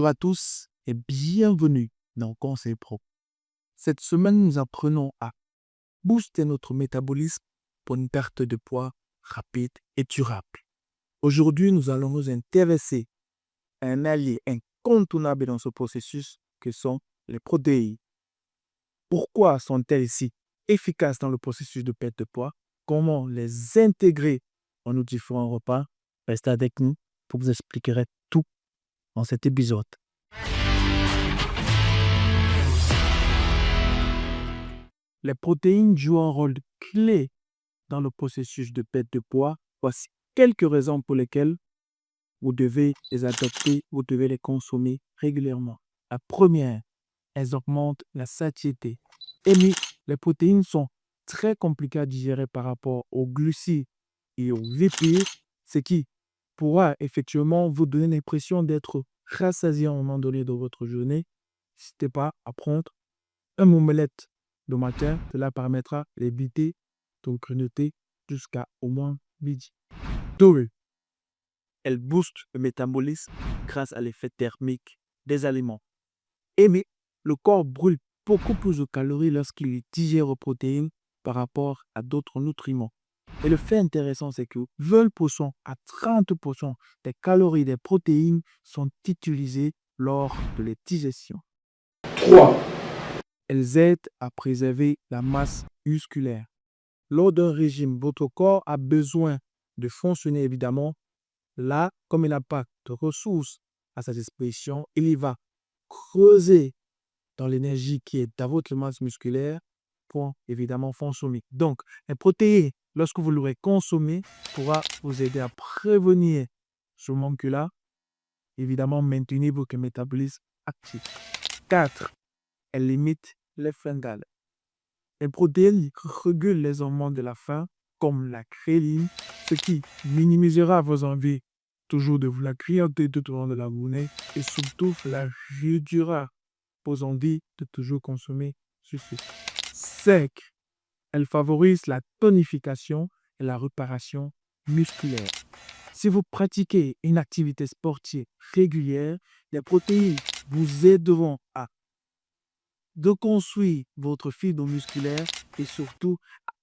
Bonjour à tous et bienvenue dans Conseil Pro. Cette semaine, nous apprenons à booster notre métabolisme pour une perte de poids rapide et durable. Aujourd'hui, nous allons nous intéresser à un allié incontournable dans ce processus que sont les protéines. Pourquoi sont-elles si efficaces dans le processus de perte de poids? Comment les intégrer dans nos différents repas? Restez avec nous pour vous expliquer tout dans cet épisode. Les protéines jouent un rôle clé dans le processus de perte de poids. Voici quelques raisons pour lesquelles vous devez les adopter, vous devez les consommer régulièrement. La première, elles augmentent la satiété. Les protéines sont très compliquées à digérer par rapport aux glucides et aux lipides, ce qui pourra effectivement vous donner l'impression d'être rassasié à un moment donné de votre journée. N'hésitez pas à prendre un omelette le matin, cela permettra d'éviter de grignoter jusqu'à au moins midi. 2. Elle booste le métabolisme grâce à l'effet thermique des aliments. Le corps brûle beaucoup plus de calories lorsqu'il digère aux protéines par rapport à d'autres nutriments. Et le fait intéressant, c'est que 20% à 30% des calories des protéines sont utilisées lors de la digestion. 3. Elles aident à préserver la masse musculaire. Lors d'un régime, votre corps a besoin de fonctionner évidemment. Là, comme il n'a pas de ressources à sa disposition, il va creuser dans l'énergie qui est dans votre masse musculaire pour évidemment fonctionner. Donc, les protéines, lorsque vous l'aurez consommé, pourra vous aider à prévenir ce manque-là. Évidemment, maintenir votre métabolisme actif. 4. Elle limite les fringales. Les protéines régulent les hormones de la faim, comme la ghrelin, ce qui minimisera vos envies toujours de vous la grignoter tout au long de la journée et surtout la réduira vos envies de toujours consommer ceci. 5. Elle favorise la tonification et la réparation musculaire. Si vous pratiquez une activité sportive régulière, les protéines vous aideront à construire votre fibre musculaire et surtout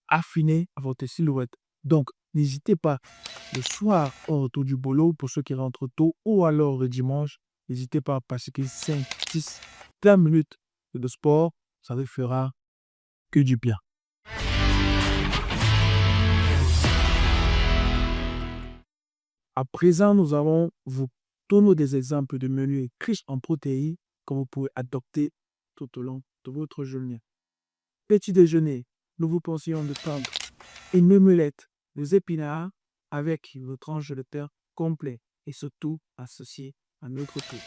à affiner votre silhouette. Donc, n'hésitez pas le soir autour du boulot pour ceux qui rentrent tôt ou alors le dimanche, n'hésitez pas à pratiquer 5, 10, 20 minutes de sport, ça ne fera que du bien. À présent, nous allons vous donner des exemples de menus riches en protéines que vous pouvez adopter tout au long de votre journée. Petit déjeuner, nous vous conseillons de prendre une omelette, des épinards avec vos tranches de terre complet et surtout associé à notre thé.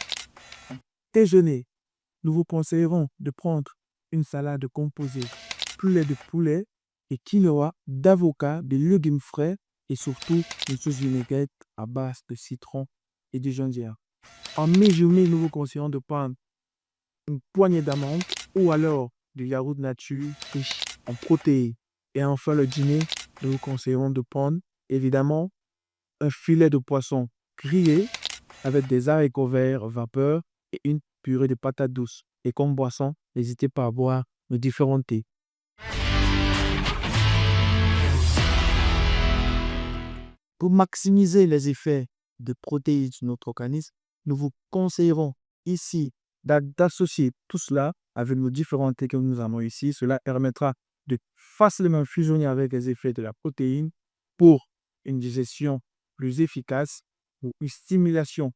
Déjeuner, nous vous conseillerons de prendre une salade composée poulet de poulet et quinoa, d'avocat, de légumes frais et surtout une sauce vinaigrette à base de citron et de gingembre. En mi-journée, nous vous conseillons de prendre une poignée d'amandes ou alors du yaourt nature riche en protéines. Et enfin, le dîner, nous vous conseillons de prendre évidemment un filet de poisson grillé avec des haricots verts vapeur et une purée de patates douces. Et comme boisson, n'hésitez pas à boire nos différents thés. Pour maximiser les effets de protéines sur notre organisme, nous vous conseillerons ici d'associer tout cela avec nos différents thés que nous avons ici. Cela permettra de facilement fusionner avec les effets de la protéine pour une digestion plus efficace ou une stimulation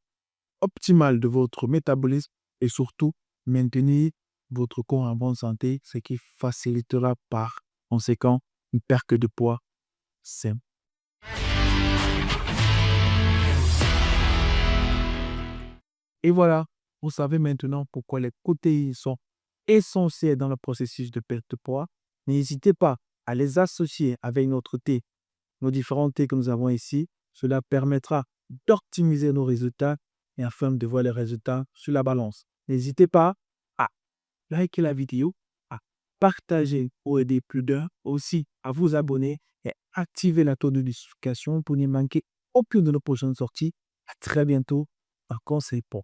optimale de votre métabolisme et surtout maintenir votre corps en bonne santé, ce qui facilitera par conséquent une perte de poids simple. Et voilà, vous savez maintenant pourquoi les protéines sont essentielles dans le processus de perte de poids. N'hésitez pas à les associer avec notre thé, nos différents thés que nous avons ici. Cela permettra d'optimiser nos résultats et afin de voir les résultats sur la balance. N'hésitez pas à liker la vidéo, à partager pour aider plus d'un, aussi à vous abonner et activer la cloche de notification pour ne manquer aucune de nos prochaines sorties. À très bientôt. Un conseil pour